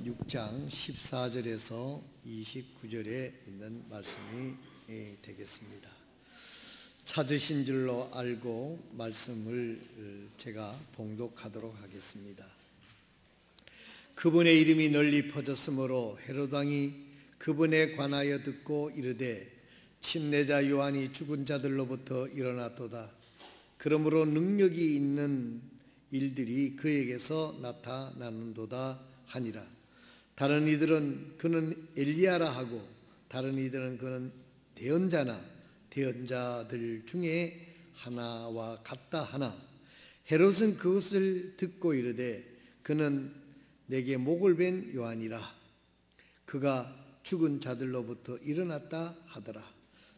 6장 14절에서 29절에 있는 말씀이 되겠습니다. 찾으신 줄로 알고 말씀을 제가 봉독하도록 하겠습니다. 그분의 이름이 널리 퍼졌으므로 헤롯 왕이 그분에 관하여 듣고 이르되 침례자 요한이 죽은 자들로부터 일어났도다. 그러므로 능력이 있는 일들이 그에게서 나타나는도다 하니라. 다른 이들은 그는 엘리야라 하고 다른 이들은 그는 대언자나 대언자들 중에 하나와 같다 하나 헤롯은 그것을 듣고 이르되 그는 내게 목을 벤 요한이라. 그가 죽은 자들로부터 일어났다 하더라.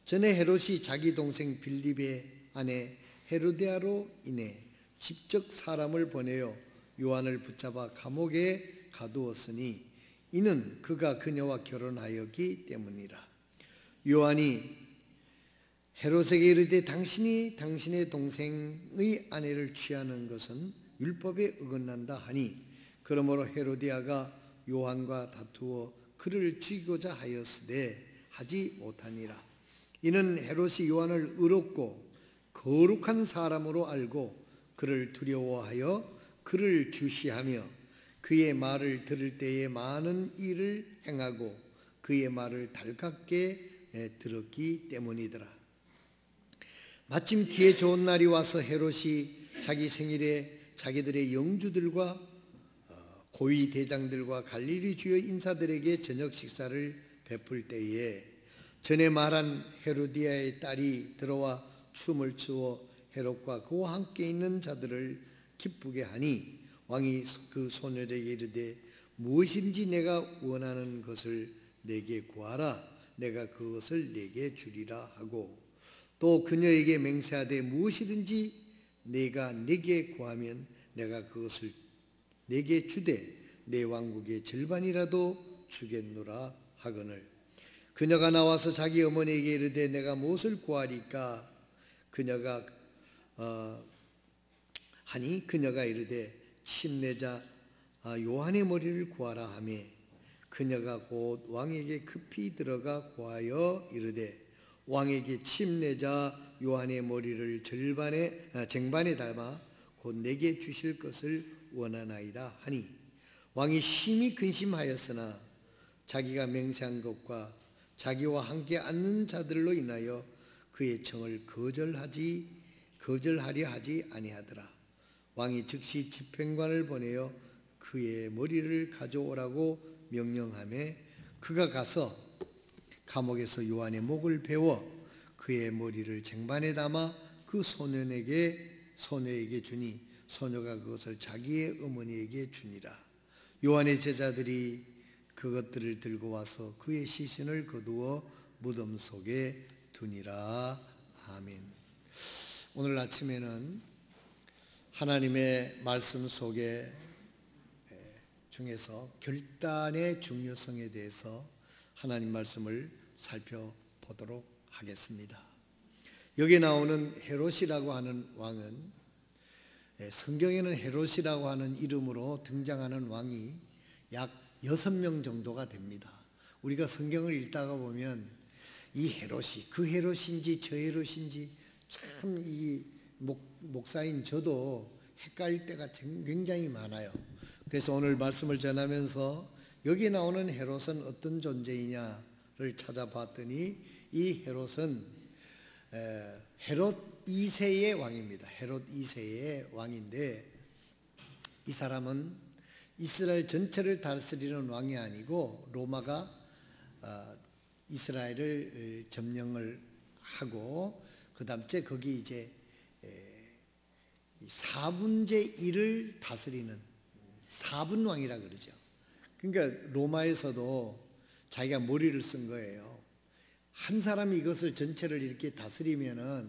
전에 헤롯이 자기 동생 빌립의 아내 헤로디아로 인해 직접 사람을 보내어 요한을 붙잡아 감옥에 가두었으니 이는 그가 그녀와 결혼하였기 때문이라. 요한이 헤롯에게 이르되 당신이 당신의 동생의 아내를 취하는 것은 율법에 어긋난다 하니 그러므로 헤로디아가 요한과 다투어 그를 죽이고자 하였으되 하지 못하니라. 이는 헤롯이 요한을 의롭고 거룩한 사람으로 알고 그를 두려워하여 그를 주시하며 그의 말을 들을 때에 많은 일을 행하고 그의 말을 달갑게 들었기 때문이더라. 마침 뒤에 좋은 날이 와서 헤롯이 자기 생일에 자기들의 영주들과 고위 대장들과 갈릴리 주요 인사들에게 저녁 식사를 베풀 때에 전에 말한 헤로디아의 딸이 들어와 춤을 추어 헤롯과 그와 함께 있는 자들을 기쁘게 하니 왕이 그 소녀에게 이르되 무엇인지 내가 원하는 것을 내게 구하라. 내가 그것을 내게 주리라 하고 또 그녀에게 맹세하되 무엇이든지 내가 내게 구하면 내가 그것을 내게 주되 내 왕국의 절반이라도 주겠노라 하거늘 그녀가 나와서 자기 어머니에게 이르되 내가 무엇을 구하리까? 그녀가 하니 그녀가 이르되 침례자 요한의 머리를 구하라 하매 그녀가 곧 왕에게 급히 들어가 구하여 이르되 왕에게 침례자 요한의 머리를 쟁반에 담아 곧 내게 주실 것을 원하나이다 하니 왕이 심히 근심하였으나 자기가 맹세한 것과 자기와 함께 앉는 자들로 인하여 그의 청을 거절하려 하지 아니하더라. 왕이 즉시 집행관을 보내어 그의 머리를 가져오라고 명령하매 그가 가서 감옥에서 요한의 목을 베어 그의 머리를 쟁반에 담아 그 소녀에게 주니 소녀가 그것을 자기의 어머니에게 주니라. 요한의 제자들이 그것들을 들고 와서 그의 시신을 거두어 무덤 속에 두니라. 아멘. 오늘 아침에는 하나님의 말씀 속에 중에서 결단의 중요성에 대해서 하나님 말씀을 살펴보도록 하겠습니다. 여기 나오는 헤롯이라고 하는 왕은 성경에는 헤롯이라고 하는 이름으로 등장하는 왕이 약 6명 정도가 됩니다. 우리가 성경을 읽다가 보면 이 헤롯이 그 헤롯인지 저 헤롯인지 참 이 목사인 저도 헷갈릴 때가 굉장히 많아요. 그래서 오늘 말씀을 전하면서 여기 나오는 헤롯은 어떤 존재이냐를 찾아봤더니 이 헤롯은 헤롯 2세의 왕입니다. 헤롯 2세의 왕인데 이 사람은 이스라엘 전체를 다스리는 왕이 아니고 로마가 이스라엘을 점령을 하고 그 다음째 거기 이제 4분의 1을 다스리는 4분왕이라 그러죠. 그러니까 로마에서도 자기가 머리를 쓴 거예요. 한 사람이 이것을 전체를 이렇게 다스리면은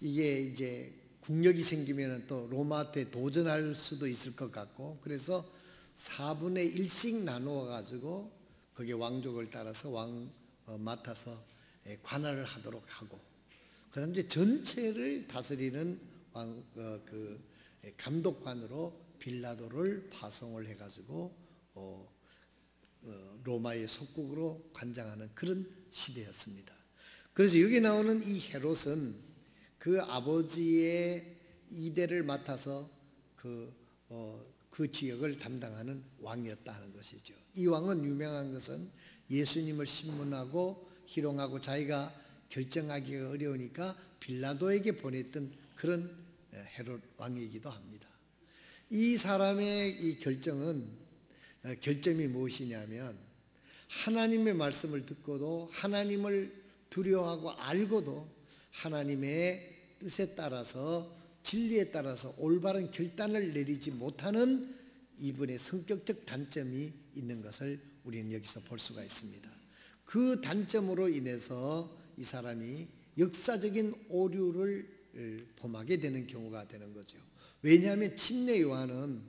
이게 이제 국력이 생기면은 또 로마한테 도전할 수도 있을 것 같고 그래서 4분의 1씩 나누어 가지고 거기에 왕족을 따라서 맡아서 관할을 하도록 하고 그다음 이제 전체를 다스리는 감독관으로 빌라도를 파송을 해가지고 로마의 속국으로 관장하는 그런 시대였습니다. 그래서 여기 나오는 이 헤롯은 그 아버지의 이대를 맡아서 그 지역을 담당하는 왕이었다는 것이죠. 이 왕은 유명한 것은 예수님을 신문하고 희롱하고 자기가 결정하기가 어려우니까 빌라도에게 보냈던 그런 헤롯 왕이기도 합니다. 이 사람의 이 결점이 무엇이냐면 하나님의 말씀을 듣고도 하나님을 두려워하고 알고도 하나님의 뜻에 따라서 진리에 따라서 올바른 결단을 내리지 못하는 이분의 성격적 단점이 있는 것을 우리는 여기서 볼 수가 있습니다. 그 단점으로 인해서 이 사람이 역사적인 오류를 범하게 되는 경우가 되는 거죠. 왜냐하면 침례 요한은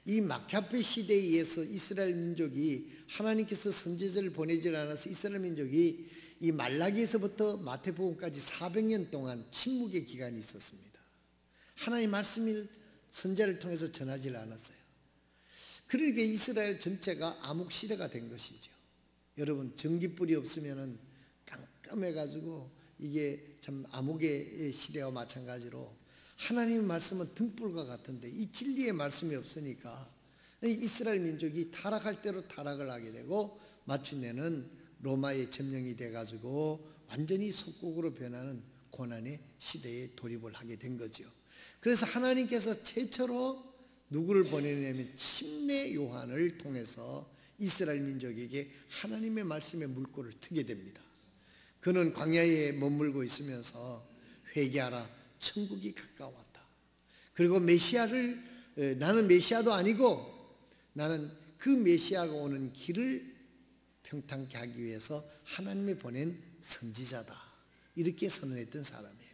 이 마카베 시대에 의해서 이스라엘 민족이 하나님께서 선지자를 보내지 않아서 이스라엘 민족이 이 말라기에서부터 마태복음까지 400년 동안 침묵의 기간이 있었습니다. 하나님 말씀을 선지자를 통해서 전하지 않았어요. 그러니까 이스라엘 전체가 암흑 시대가 된 것이죠. 여러분 전깃불이 없으면은 깜깜해가지고 이게 참 암흑의 시대와 마찬가지로 하나님의 말씀은 등불과 같은데 이 진리의 말씀이 없으니까 이스라엘 민족이 타락할 대로 타락을 하게 되고 마침내는 로마의 점령이 돼가지고 완전히 속국으로 변하는 고난의 시대에 돌입을 하게 된 거죠. 그래서 하나님께서 최초로 누구를 보내냐면 침례 요한을 통해서 이스라엘 민족에게 하나님의 말씀의 물꼬를 트게 됩니다. 그는 광야에 머물고 있으면서 회개하라, 천국이 가까웠다. 그리고 메시아를 나는 메시아도 아니고 나는 그 메시아가 오는 길을 평탄케 하기 위해서 하나님이 보낸 선지자다. 이렇게 선언했던 사람이에요.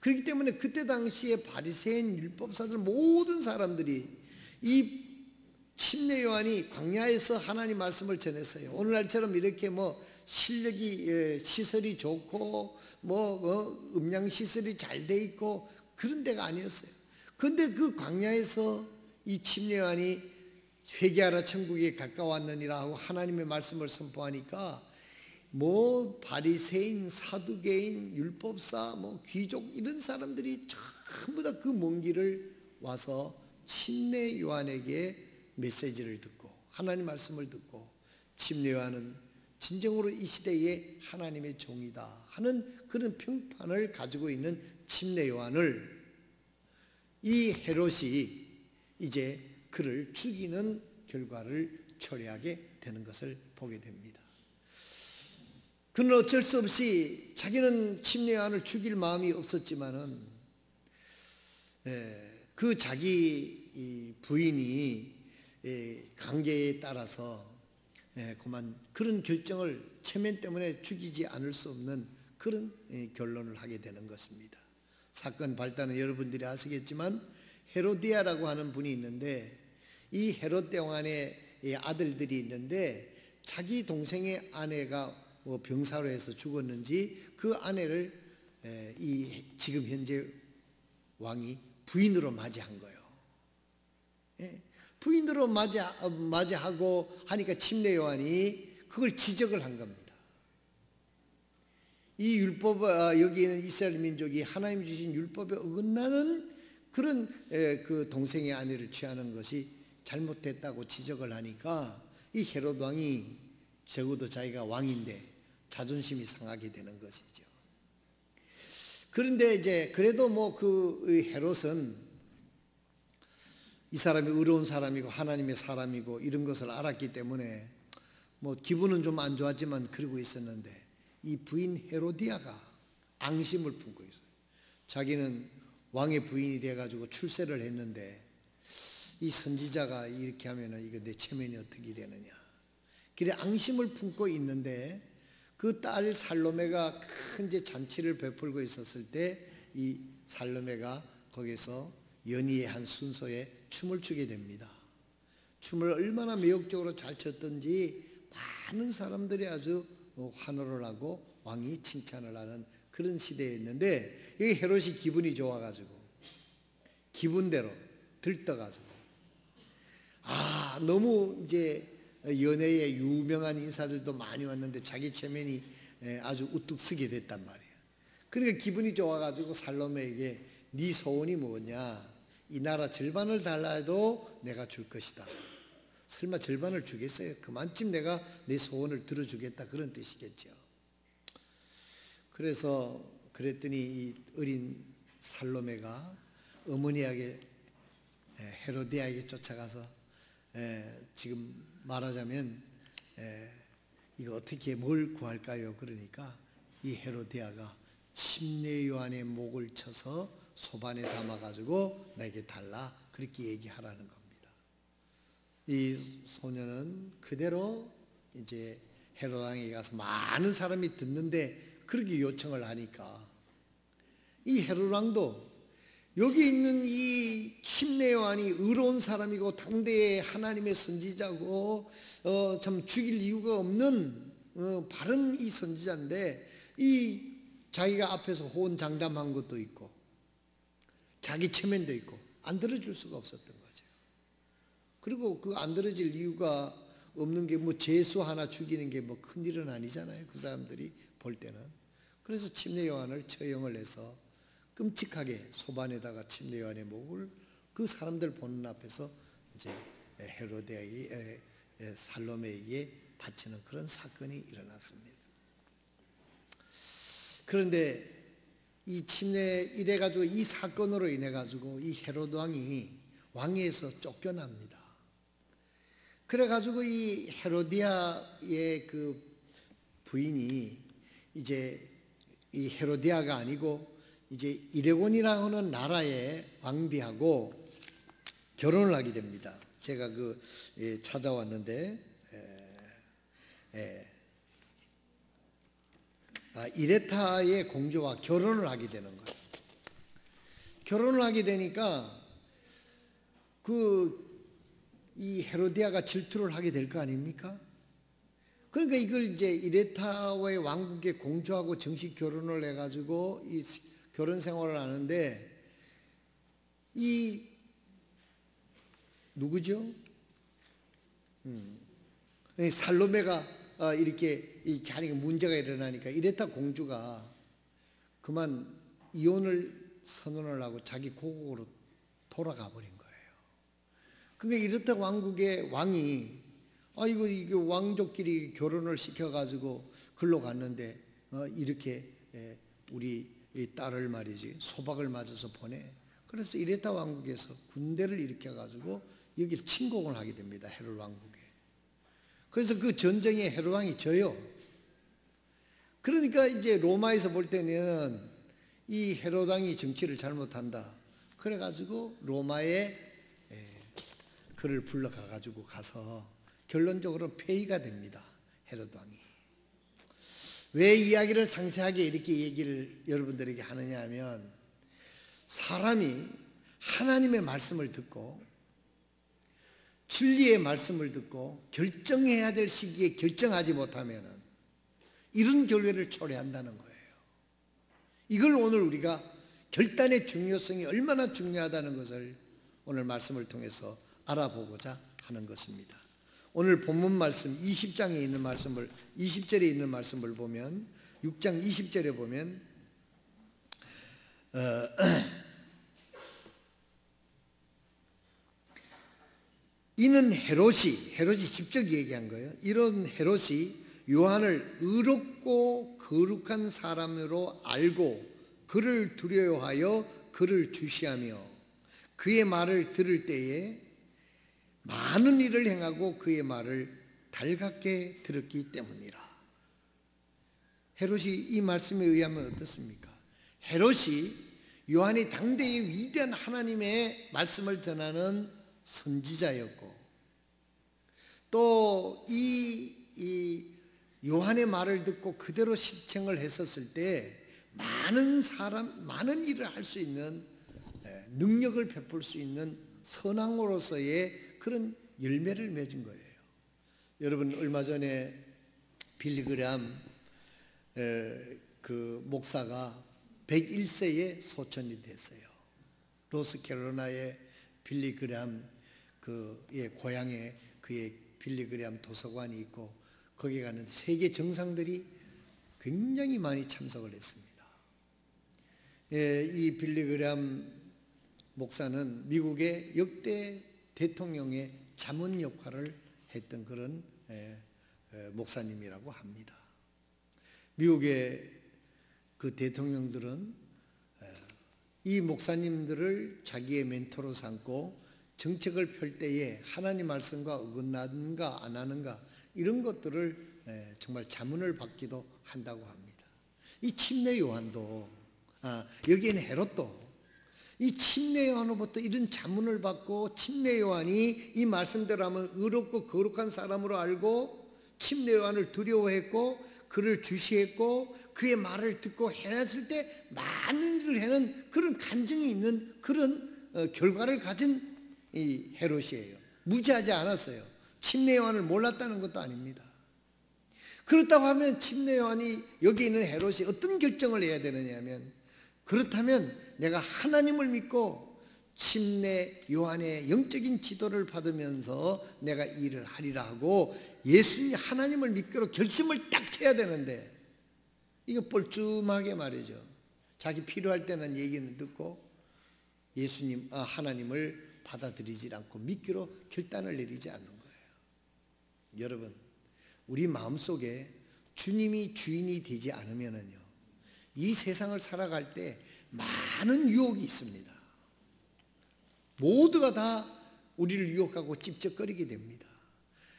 그렇기 때문에 그때 당시에 바리새인 율법사들 모든 사람들이 이 침례 요한이 광야에서 하나님 말씀을 전했어요. 오늘날처럼 이렇게 실력이 시설이 좋고 음량 시설이 잘 돼 있고 그런 데가 아니었어요. 그런데 그 광야에서 이 침례 요한이 회개하라 천국에 가까웠느니라 하고 하나님의 말씀을 선포하니까 바리새인, 사두개인, 율법사, 귀족 이런 사람들이 전부 다 그 먼 길을 와서 침례 요한에게 메시지를 듣고 하나님 말씀을 듣고 침례 요한은 진정으로 이 시대에 하나님의 종이다 하는 그런 평판을 가지고 있는 침례 요한을 이 헤롯이 이제 그를 죽이는 결과를 초래하게 되는 것을 보게 됩니다. 그는 어쩔 수 없이 자기는 침례 요한을 죽일 마음이 없었지만은 그 자기 부인이 관계에 따라서 그런 결정을 체면 때문에 죽이지 않을 수 없는 그런 결론을 하게 되는 것입니다. 사건 발단은 여러분들이 아시겠지만 헤로디아라고 하는 분이 있는데 이 헤롯 왕의 아들들이 있는데 자기 동생의 아내가 병사로 해서 죽었는지 그 아내를 지금 현재 왕이 부인으로 맞이한 거예요. 부인으로 맞이하고 하니까 침례 요한이 그걸 지적을 한 겁니다. 이 율법, 여기 있는 이스라엘 민족이 하나님 주신 율법에 어긋나는 그런 그 동생의 아내를 취하는 것이 잘못됐다고 지적을 하니까 이 헤롯 왕이 적어도 자기가 왕인데 자존심이 상하게 되는 것이죠. 그런데 이제 그래도 그 헤롯은 이 사람이 의로운 사람이고 하나님의 사람이고 이런 것을 알았기 때문에 기분은 좀 안 좋았지만 그러고 있었는데 이 부인 헤로디아가 앙심을 품고 있어요. 자기는 왕의 부인이 돼가지고 출세를 했는데 이 선지자가 이렇게 하면은 이거 내 체면이 어떻게 되느냐. 그래 앙심을 품고 있는데 그 딸 살로메가 큰 이제 잔치를 베풀고 있었을 때 이 살로메가 거기서 연희의 한 순서에 춤을 추게 됩니다. 춤을 얼마나 매혹적으로 잘 췄던지 많은 사람들이 아주 환호를 하고 왕이 칭찬을 하는 그런 시대였는데 이 헤롯이 기분이 좋아가지고 기분대로 들떠가지고 너무 이제 연예의 유명한 인사들도 많이 왔는데 자기 체면이 아주 우뚝 서게 됐단 말이에요. 그러니까 기분이 좋아가지고 살로메에게 네 소원이 뭐냐? 이 나라 절반을 달라 해도 내가 줄 것이다. 설마 절반을 주겠어요? 그만큼 내가 내 소원을 들어주겠다, 그런 뜻이겠죠. 그래서 그랬더니 이 어린 살로메가 어머니에게, 헤로디아에게 쫓아가서 지금 말하자면 이거 어떻게 뭘 구할까요? 그러니까 이 헤로디아가 침례 요한의 목을 쳐서 소반에 담아가지고 내게 달라, 그렇게 얘기하라는 겁니다. 이 소녀는 그대로 이제 헤롯 왕에게 가서 많은 사람이 듣는데 그렇게 요청을 하니까 이 헤롯 왕도 여기 있는 이 침례 요한이 의로운 사람이고 당대의 하나님의 선지자고 참 죽일 이유가 없는 바른 이 선지자인데, 이 자기가 앞에서 호언장담한 것도 있고 자기 체면도 있고 안 들어줄 수가 없었던 거죠. 그리고 그 안 들어질 이유가 없는 게 뭐 죄수 하나 죽이는 게 뭐 큰일은 아니잖아요, 그 사람들이 볼 때는. 그래서 침례 요한을 처형을 해서 끔찍하게 소반에다가 침례 요한의 목을 그 사람들 보는 앞에서 이제 헤로데에게, 살로메에게 바치는 그런 사건이 일어났습니다. 그런데 이 침례 이래 가지고 이 사건으로 인해 가지고 이 헤롯 왕이 왕위에서 쫓겨납니다. 그래 가지고 이 헤로디아의 그 부인이 이제 이 헤로디아가 아니고 이제 이레곤이라고 하는 나라의 왕비하고 결혼을 하게 됩니다. 제가 찾아왔는데 이레타의 공주와 결혼을 하게 되는 거예요. 결혼을 하게 되니까 이 헤로디아가 질투를 하게 될 거 아닙니까? 그러니까 이걸 이제 이레타의 왕국의 공주하고 정식 결혼을 해가지고 이 결혼 생활을 하는데, 이 누구죠? 살로메가 이렇게 하니까 문제가 일어나니까 이레타 공주가 그만 이혼을 선언을 하고 자기 고국으로 돌아가 버린 거예요. 그게 이레타 왕국의 왕이 이게 왕족끼리 결혼을 시켜가지고 글로 갔는데 이렇게 우리 이 딸을 말이지 소박을 맞아서 보내. 그래서 이레타 왕국에서 군대를 일으켜가지고 여기를 침공을 하게 됩니다, 헤롯 왕국에. 그래서 그 전쟁에 헤롯 왕이 져요. 그러니까 이제 로마에서 볼 때는 이 헤롯 왕이 정치를 잘못한다, 그래가지고 로마에 그를 불러가가지고 가서 결론적으로 폐위가 됩니다, 헤롯 왕이. 왜 이야기를 상세하게 이렇게 얘기를 여러분들에게 하느냐 하면, 사람이 하나님의 말씀을 듣고 진리의 말씀을 듣고 결정해야 될 시기에 결정하지 못하면 이런 결과를 초래한다는 거예요. 이걸 오늘 우리가 결단의 중요성이 얼마나 중요하다는 것을 오늘 말씀을 통해서 알아보고자 하는 것입니다. 오늘 본문 말씀 20장에 있는 말씀을, 20절에 있는 말씀을 보면, 6장 20절에 보면 이는 헤롯이 직접 얘기한 거예요. 이런 헤롯이 요한을 의롭고 거룩한 사람으로 알고 그를 두려워하여 그를 주시하며 그의 말을 들을 때에 많은 일을 행하고 그의 말을 달갑게 들었기 때문이라. 헤롯이 이 말씀에 의하면 어떻습니까? 헤롯이 요한이 당대의 위대한 하나님의 말씀을 전하는 선지자였고, 또 이 요한의 말을 듣고 그대로 실천을 했었을 때 많은 일을 할 수 있는, 능력을 베풀 수 있는 선왕으로서의 그런 열매를 맺은 거예요. 여러분, 얼마 전에 빌리그람 그 목사가 101세에 소천이 됐어요. 로스캐롤라나의 빌리그람 그의 고향에 그의 빌리그레암 도서관이 있고 거기 가는 세계 정상들이 굉장히 많이 참석을 했습니다. 이 빌리그레암 목사는 미국의 역대 대통령의 자문 역할을 했던 그런 목사님이라고 합니다. 미국의 그 대통령들은 이 목사님들을 자기의 멘토로 삼고 정책을 펼 때에 하나님 말씀과 어긋나는가 안 하는가 이런 것들을 정말 자문을 받기도 한다고 합니다. 이 침례 요한도 여기에는 헤롯도 이 침례 요한으로부터 이런 자문을 받고 침례 요한이 이 말씀대로 하면 의롭고 거룩한 사람으로 알고 침례 요한을 두려워했고 그를 주시했고 그의 말을 듣고 행했을 때 많은 일을 해는 그런 간증이 있는 그런 결과를 가진 이 헤롯이에요. 무지하지 않았어요. 침례 요한을 몰랐다는 것도 아닙니다. 그렇다고 하면 침례 요한이 여기 있는 헤롯이 어떤 결정을 해야 되느냐 하면 그렇다면 내가 하나님을 믿고 침례 요한의 영적인 지도를 받으면서 내가 일을 하리라 하고 예수님 하나님을 믿기로 결심을 딱 해야 되는데 이거 뻘쭘하게 말이죠. 자기 필요할 때는 얘기는 듣고 예수님 하나님을 받아들이지 않고 믿기로 결단을 내리지 않는 거예요. 여러분 우리 마음속에 주님이 주인이 되지 않으면은요 이 세상을 살아갈 때 많은 유혹이 있습니다. 모두가 다 우리를 유혹하고 찝쩍거리게 됩니다.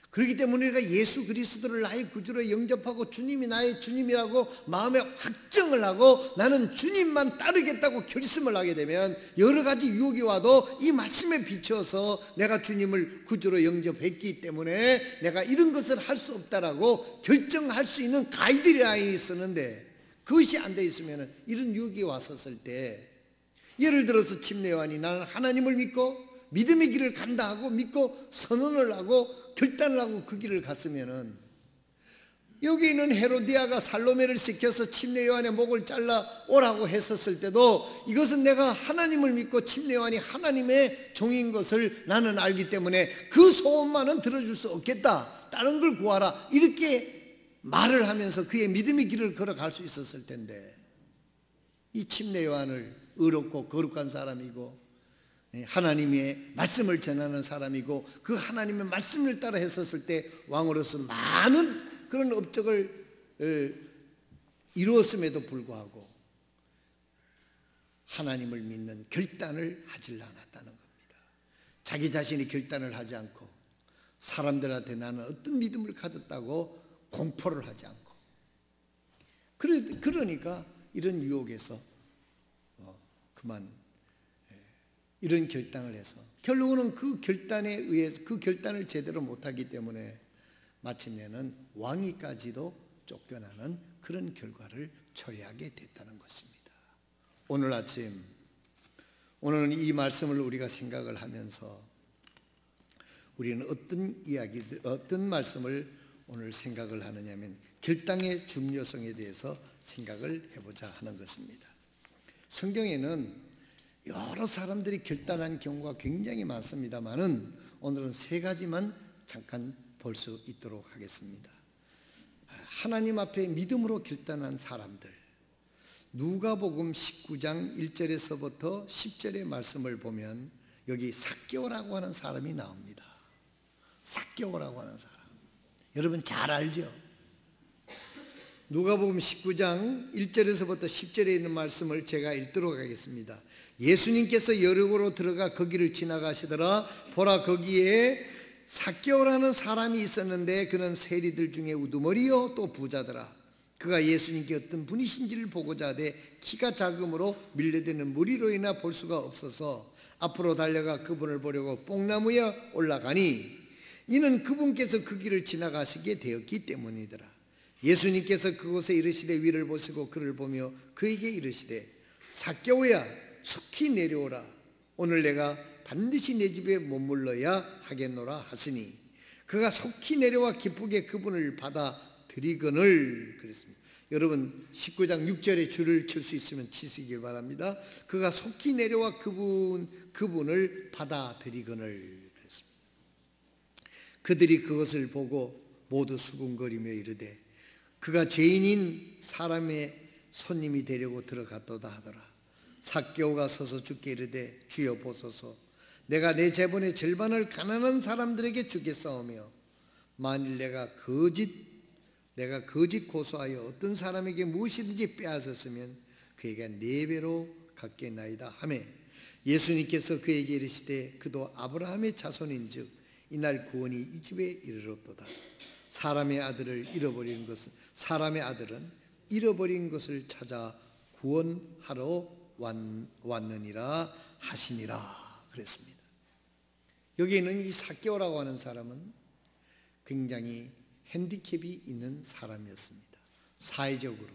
그렇기 때문에 우리가 예수 그리스도를 나의 구주로 영접하고 주님이 나의 주님이라고 마음에 확정을 하고 나는 주님만 따르겠다고 결심을 하게 되면 여러 가지 유혹이 와도 이 말씀에 비춰서 내가 주님을 구주로 영접했기 때문에 내가 이런 것을 할 수 없다라고 결정할 수 있는 가이드라인이 쓰는데 그것이 안 돼 있으면 이런 유혹이 왔었을 때 예를 들어서 침례 요한이 나는 하나님을 믿고 믿음의 길을 간다 하고 믿고 선언을 하고 결단을 하고 그 길을 갔으면은 여기 있는 헤로디아가 살로메를 시켜서 침례 요한의 목을 잘라 오라고 했었을 때도 이것은 내가 하나님을 믿고 침례 요한이 하나님의 종인 것을 나는 알기 때문에 그 소원만은 들어줄 수 없겠다. 다른 걸 구하라. 이렇게 말을 하면서 그의 믿음의 길을 걸어갈 수 있었을 텐데 이 침례 요한을 의롭고 거룩한 사람이고 하나님의 말씀을 전하는 사람이고 그 하나님의 말씀을 따라 했었을 때 왕으로서 많은 그런 업적을 이루었음에도 불구하고 하나님을 믿는 결단을 하질 않았다는 겁니다. 자기 자신이 결단을 하지 않고 사람들한테 나는 어떤 믿음을 가졌다고 공포를 하지 않고 그러니까 이런 유혹에서 그만 이런 결단을 해서 결국은 그 결단에 의해서 그 결단을 제대로 못하기 때문에 마침내는 왕위까지도 쫓겨나는 그런 결과를 초래하게 됐다는 것입니다. 오늘 아침 오늘은 이 말씀을 우리가 생각을 하면서 우리는 어떤 말씀을 오늘 생각을 하느냐면 결단의 중요성에 대해서 생각을 해보자 하는 것입니다. 성경에는 여러 사람들이 결단한 경우가 굉장히 많습니다만은 오늘은 세 가지만 잠깐 볼 수 있도록 하겠습니다. 하나님 앞에 믿음으로 결단한 사람들, 누가복음 19장 1절에서부터 10절의 말씀을 보면 여기 삭개오라고 하는 사람이 나옵니다. 삭개오라고 하는 사람 여러분 잘 알죠? 누가복음 19장 1절에서부터 10절에 있는 말씀을 제가 읽도록 하겠습니다. 예수님께서 여리고로 들어가 거기를 지나가시더라. 보라 거기에 삭개오라는 사람이 있었는데 그는 세리들 중에 우두머리요 또 부자더라. 그가 예수님께 어떤 분이신지를 보고자 하되 키가 작음으로 밀려드는 무리로 인하 볼 수가 없어서 앞으로 달려가 그분을 보려고 뽕나무에 올라가니 이는 그분께서 그 길을 지나가시게 되었기 때문이더라. 예수님께서 그곳에 이르시되 위를 보시고 그를 보며 그에게 이르시되 삭개오야 속히 내려오라. 오늘 내가 반드시 내 집에 머물러야 하겠노라 하시니 그가 속히 내려와 기쁘게 그분을 받아들이거늘 그랬습니다. 여러분 19장 6절에 줄을 칠 수 있으면 치시길 바랍니다. 그가 속히 내려와 그분을 받아들이거늘 그랬습니다. 그들이 그것을 보고 모두 수군거리며 이르되 그가 죄인인 사람의 손님이 되려고 들어갔도다 하더라. 삭개오가 서서 주께 이르되 주여 보소서, 내가 내 재본의 절반을 가난한 사람들에게 주겠사오며 만일 내가 거짓 고소하여 어떤 사람에게 무엇이든지 빼앗았으면 그에게 4배로 갚겠나이다 하매 예수님께서 그에게 이르시되 그도 아브라함의 자손인즉 이날 구원이 이 집에 이르렀도다. 사람의 아들은 잃어버린 것을 찾아 구원하러 왔느니라 하시니라 그랬습니다. 여기 있는 이 삭개오라고 하는 사람은 굉장히 핸디캡이 있는 사람이었습니다. 사회적으로,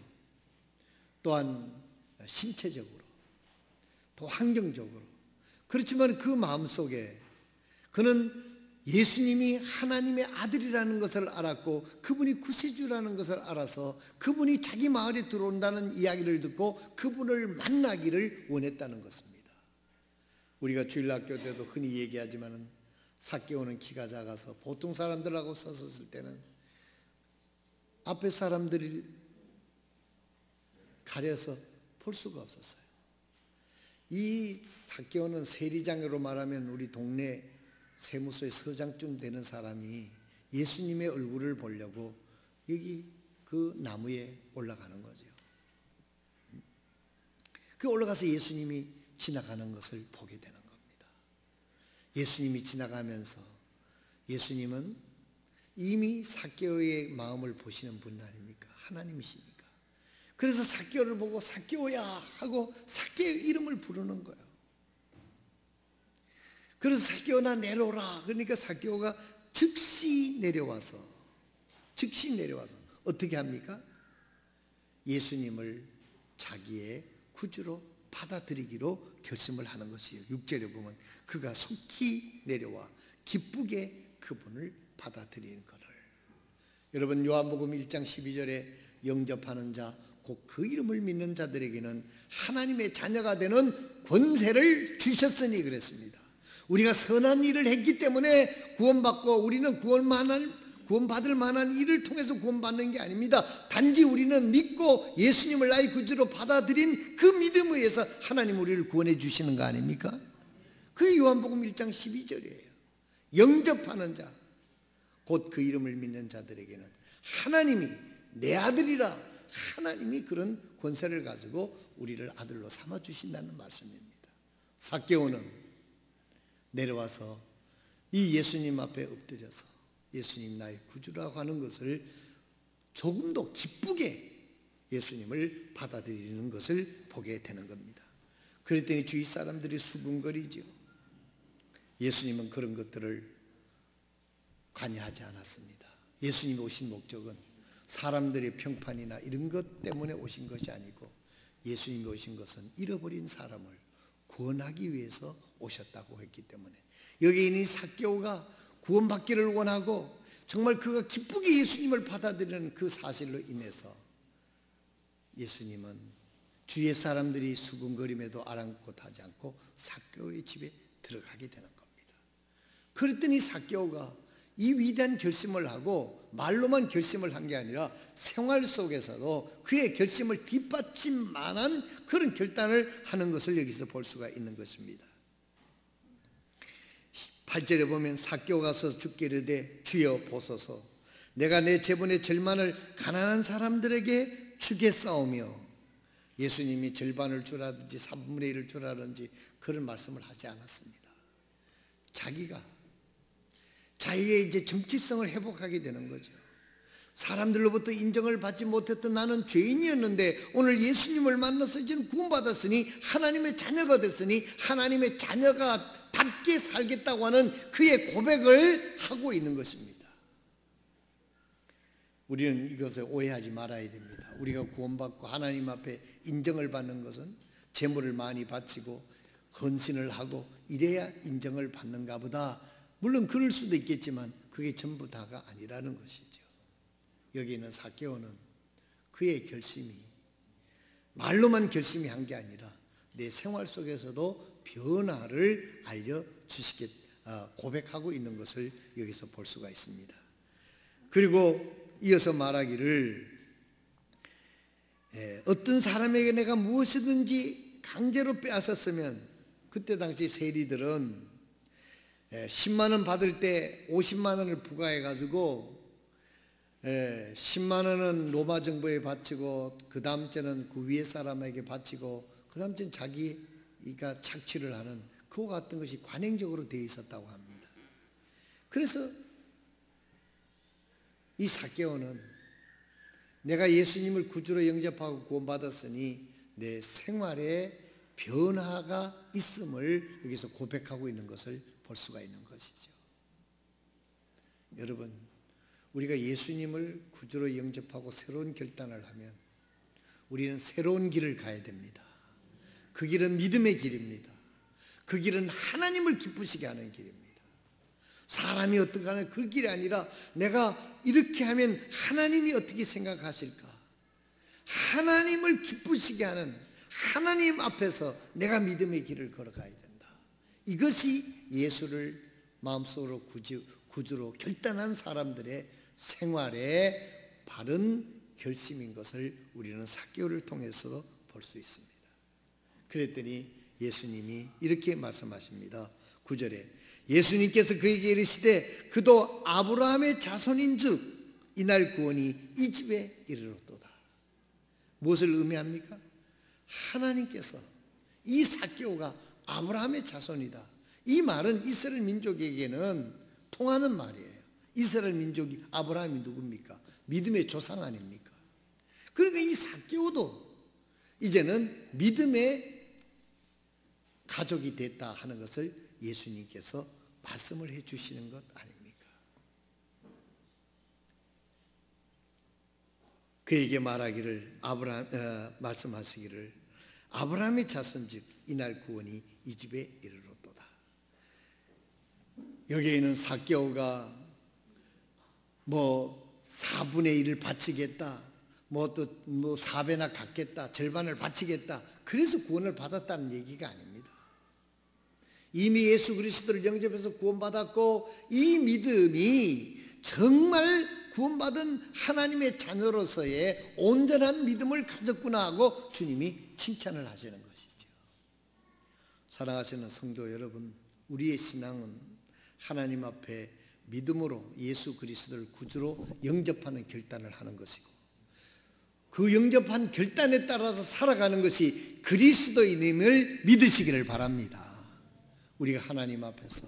또한 신체적으로, 또 환경적으로. 그렇지만 그 마음속에 그는 예수님이 하나님의 아들이라는 것을 알았고 그분이 구세주라는 것을 알아서 그분이 자기 마을에 들어온다는 이야기를 듣고 그분을 만나기를 원했다는 것입니다. 우리가 주일학교 때도 흔히 얘기하지만 삭개오는 키가 작아서 보통 사람들하고 섰을 때는 앞에 사람들을 가려서 볼 수가 없었어요. 이 삭개오는 세리장으로 말하면 우리 동네 세무서의 서장쯤 되는 사람이 예수님의 얼굴을 보려고 여기 그 나무에 올라가는 거죠. 그 올라가서 예수님이 지나가는 것을 보게 되는 겁니다. 예수님이 지나가면서 예수님은 이미 삭개오의 마음을 보시는 분 아닙니까? 하나님이시니까. 그래서 삭개오를 보고 삭개오야 하고 삭개오의 이름을 부르는 거예요. 그래서 삭개오나 내려오라. 그러니까 삭개오가 즉시 내려와서 어떻게 합니까? 예수님을 자기의 구주로 받아들이기로 결심을 하는 것이에요. 6절에 보면 그가 속히 내려와 기쁘게 그분을 받아들이는 것을. 여러분 요한복음 1장 12절에 영접하는 자 곧 그 이름을 믿는 자들에게는 하나님의 자녀가 되는 권세를 주셨으니 그랬습니다. 우리가 선한 일을 했기 때문에 구원받고 우리는 구원받을 만한 일을 통해서 구원받는 게 아닙니다. 단지 우리는 믿고 예수님을 나의 구주로 받아들인 그 믿음에 의해서 하나님 우리를 구원해 주시는 거 아닙니까? 그게 요한복음 1장 12절이에요. 영접하는 자 곧 그 이름을 믿는 자들에게는 하나님이 내 아들이라 하나님이 그런 권세를 가지고 우리를 아들로 삼아주신다는 말씀입니다. 삭개오는 내려와서 이 예수님 앞에 엎드려서 예수님 나의 구주라고 하는 것을 조금 더 기쁘게 예수님을 받아들이는 것을 보게 되는 겁니다. 그랬더니 주위 사람들이 수군거리죠. 예수님은 그런 것들을 관여하지 않았습니다. 예수님이 오신 목적은 사람들의 평판이나 이런 것 때문에 오신 것이 아니고 예수님이 오신 것은 잃어버린 사람을 구원하기 위해서 오셨다고 했기 때문에 여기 있는 삭개오가 구원받기를 원하고 정말 그가 기쁘게 예수님을 받아들이는 그 사실로 인해서 예수님은 주위의 사람들이 수군거림에도 아랑곳하지 않고 삭개오의 집에 들어가게 되는 겁니다. 그랬더니 삭개오가 이 위대한 결심을 하고 말로만 결심을 한 게 아니라 생활 속에서도 그의 결심을 뒷받침만한 그런 결단을 하는 것을 여기서 볼 수가 있는 것입니다. 8절에 보면 삭개오가 서서 주께 이르되 주여 보소서, 내가 내 재본의 절반을 가난한 사람들에게 주겠사오며 예수님이 절반을 주라든지 3분의 1을 주라든지 그런 말씀을 하지 않았습니다. 자기의 이제 정체성을 회복하게 되는 거죠. 사람들로부터 인정을 받지 못했던 나는 죄인이었는데 오늘 예수님을 만나서 이제는 구원받았으니 하나님의 자녀가 됐으니 하나님의 자녀가 답게 살겠다고 하는 그의 고백을 하고 있는 것입니다. 우리는 이것을 오해하지 말아야 됩니다. 우리가 구원받고 하나님 앞에 인정을 받는 것은 재물을 많이 바치고 헌신을 하고 이래야 인정을 받는가 보다. 물론 그럴 수도 있겠지만 그게 전부 다가 아니라는 것이죠. 여기 있는 삭개오는 그의 결심이 말로만 결심이 한 게 아니라 내 생활 속에서도 변화를 고백하고 있는 것을 여기서 볼 수가 있습니다. 그리고 이어서 말하기를 어떤 사람에게 내가 무엇이든지 강제로 빼앗았으면, 그때 당시 세리들은 10만 원 받을 때 50만 원을 부과해 가지고 10만 원은 로마 정부에 바치고 그 다음 때는 그 위에 사람에게 바치고 그 다음 때는 자기가 착취를 하는 그와 같은 것이 관행적으로 되어 있었다고 합니다. 그래서 이 삭개오는 내가 예수님을 구주로 영접하고 구원받았으니 내 생활에 변화가 있음을 여기서 고백하고 있는 것을 볼 수가 있는 것이죠. 여러분, 우리가 예수님을 구주로 영접하고 새로운 결단을 하면 우리는 새로운 길을 가야 됩니다. 그 길은 믿음의 길입니다. 그 길은 하나님을 기쁘시게 하는 길입니다. 사람이 어떻게 하는 그 길이 아니라 내가 이렇게 하면 하나님이 어떻게 생각하실까? 하나님을 기쁘시게 하는 하나님 앞에서 내가 믿음의 길을 걸어가야 된다. 이것이 예수를 마음속으로 구주로 결단한 사람들의 생활의 바른 결심인 것을 우리는 삭개오를 통해서 볼 수 있습니다. 그랬더니 예수님이 이렇게 말씀하십니다. 9절에 예수님께서 그에게 이르시되 그도 아브라함의 자손인즉 이날 구원이 이 집에 이르렀도다. 무엇을 의미합니까? 하나님께서 이 삭개오가 아브라함의 자손이다. 이 말은 이스라엘 민족에게는 통하는 말이에요. 이스라엘 민족이 아브라함이 누굽니까? 믿음의 조상 아닙니까? 그러니까 이 삭개오도 이제는 믿음의 가족이 됐다 하는 것을 예수님께서 말씀을 해 주시는 것 아닙니까? 그에게 말씀하시기를 아브라함의 자손집 이날 구원이 이 집에 이르렀도다. 여기에 있는 삭개오가 4분의 1을 바치겠다, 또 4배나 갚겠다, 절반을 바치겠다, 그래서 구원을 받았다는 얘기가 아닙니다. 이미 예수 그리스도를 영접해서 구원받았고 이 믿음이 정말 구원받은 하나님의 자녀로서의 온전한 믿음을 가졌구나 하고 주님이 칭찬을 하시는 것이죠. 사랑하시는 성도 여러분, 우리의 신앙은 하나님 앞에 믿음으로 예수 그리스도를 구주로 영접하는 결단을 하는 것이고 그 영접한 결단에 따라서 살아가는 것이 그리스도인임을 믿으시기를 바랍니다. 우리가 하나님 앞에서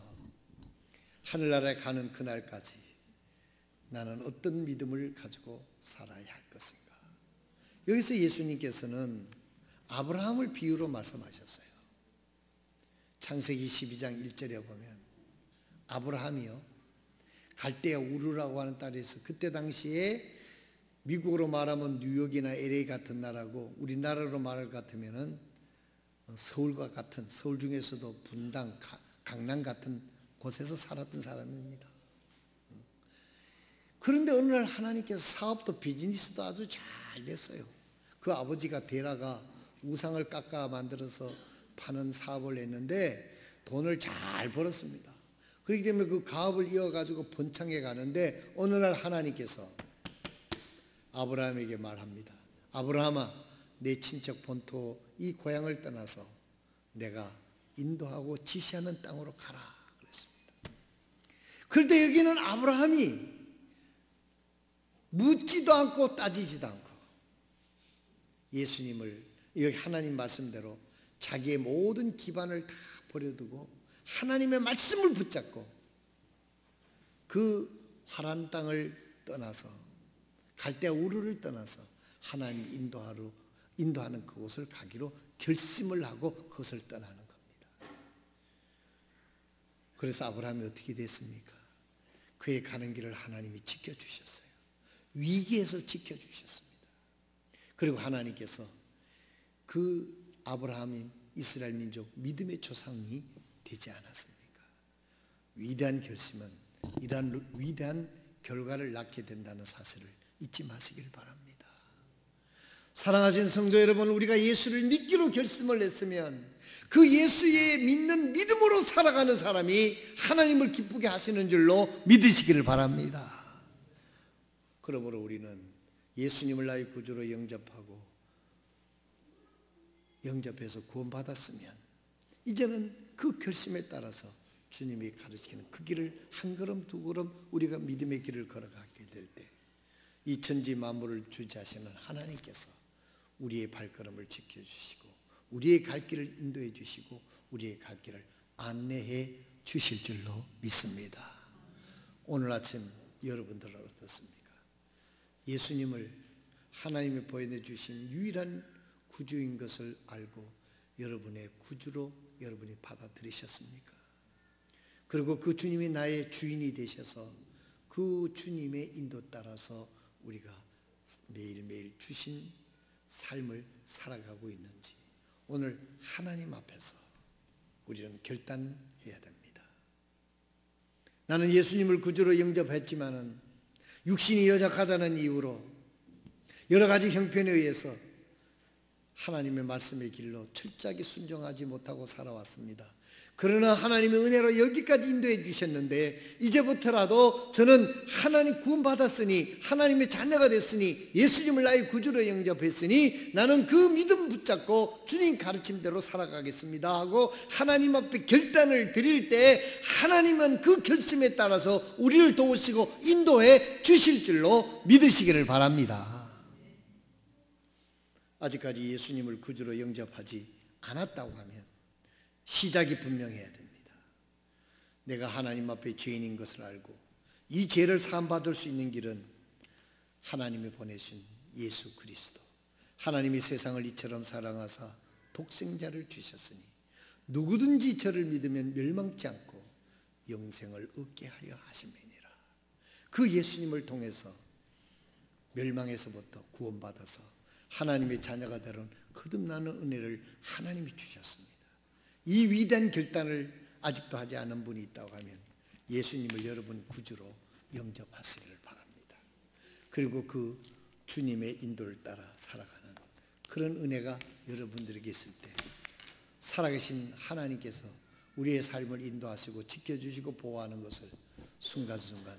하늘나라에 가는 그날까지 나는 어떤 믿음을 가지고 살아야 할 것인가? 여기서 예수님께서는 아브라함을 비유로 말씀하셨어요. 창세기 12장 1절에 보면 아브라함이요 갈대아 우르라고 하는 땅에서 그때 당시에 미국으로 말하면 뉴욕이나 LA 같은 나라고 우리나라로 말할 것 같으면은 서울과 같은, 서울 중에서도 분당, 강남 같은 곳에서 살았던 사람입니다. 그런데 어느 날 하나님께서 사업도 비즈니스도 아주 잘 됐어요. 그 아버지가 데라가 우상을 깎아 만들어서 파는 사업을 했는데 돈을 잘 벌었습니다. 그렇기 때문에 그 가업을 이어가지고 번창해 가는데 어느 날 하나님께서 아브라함에게 말합니다. 아브라함아, 내 친척 본토 이 고향을 떠나서 내가 인도하고 지시하는 땅으로 가라 그랬습니다. 그런데 여기는 아브라함이 묻지도 않고 따지지도 않고 예수님을 여기 하나님 말씀대로 자기의 모든 기반을 다 버려두고 하나님의 말씀을 붙잡고 그 화란 땅을 떠나서 갈대아 우르를 떠나서 하나님 인도하는 그곳을 가기로 결심을 하고 그것을 떠나는 겁니다. 그래서 아브라함이 어떻게 됐습니까? 그의 가는 길을 하나님이 지켜주셨어요. 위기에서 지켜주셨습니다. 그리고 하나님께서 그 아브라함이 이스라엘 민족 믿음의 조상이 되지 않았습니까? 위대한 결심은 이러한 위대한 결과를 낳게 된다는 사실을 잊지 마시길 바랍니다. 사랑하신 성도 여러분, 우리가 예수를 믿기로 결심을 했으면 그 예수의 믿는 믿음으로 살아가는 사람이 하나님을 기쁘게 하시는 줄로 믿으시기를 바랍니다. 그러므로 우리는 예수님을 나의 구주로 영접해서 구원받았으면 이제는 그 결심에 따라서 주님이 가르치는 그 길을 한 걸음 두 걸음 우리가 믿음의 길을 걸어가게 될 때 이 천지 만물을 주재하시는 하나님께서 우리의 발걸음을 지켜주시고 우리의 갈 길을 인도해 주시고 우리의 갈 길을 안내해 주실 줄로 믿습니다. 오늘 아침 여러분들은 어떻습니까? 예수님을 하나님이 보여주신 유일한 구주인 것을 알고 여러분의 구주로 여러분이 받아들이셨습니까? 그리고 그 주님이 나의 주인이 되셔서 그 주님의 인도 따라서 우리가 매일매일 주신 삶을 살아가고 있는지 오늘 하나님 앞에서 우리는 결단해야 됩니다. 나는 예수님을 구주로 영접했지만은 육신이 연약하다는 이유로 여러 가지 형편에 의해서 하나님의 말씀의 길로 철저하게 순종하지 못하고 살아왔습니다. 그러나 하나님의 은혜로 여기까지 인도해 주셨는데 이제부터라도 저는 하나님 구원받았으니 하나님의 자녀가 됐으니 예수님을 나의 구주로 영접했으니 나는 그 믿음 붙잡고 주님 가르침대로 살아가겠습니다 하고 하나님 앞에 결단을 드릴 때 하나님은 그 결심에 따라서 우리를 도우시고 인도해 주실 줄로 믿으시기를 바랍니다. 아직까지 예수님을 구주로 영접하지 않았다고 하면 시작이 분명해야 됩니다. 내가 하나님 앞에 죄인인 것을 알고 이 죄를 사함받을 수 있는 길은 하나님이 보내신 예수 그리스도, 하나님이 세상을 이처럼 사랑하사 독생자를 주셨으니 누구든지 저를 믿으면 멸망치 않고 영생을 얻게 하려 하심이니라. 그 예수님을 통해서 멸망에서부터 구원받아서 하나님의 자녀가 되는 거듭나는 은혜를 하나님이 주셨습니다. 이 위대한 결단을 아직도 하지 않은 분이 있다고 하면 예수님을 여러분 구주로 영접하시기를 바랍니다. 그리고 그 주님의 인도를 따라 살아가는 그런 은혜가 여러분들에게 있을 때 살아계신 하나님께서 우리의 삶을 인도하시고 지켜주시고 보호하는 것을 순간순간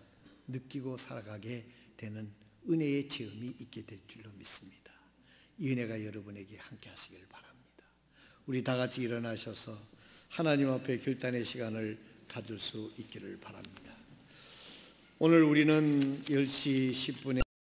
느끼고 살아가게 되는 은혜의 체험이 있게 될 줄로 믿습니다. 이 은혜가 여러분에게 함께 하시길 바랍니다. 우리 다 같이 일어나셔서 하나님 앞에 결단의 시간을 가질 수 있기를 바랍니다. 오늘 우리는 10시 10분에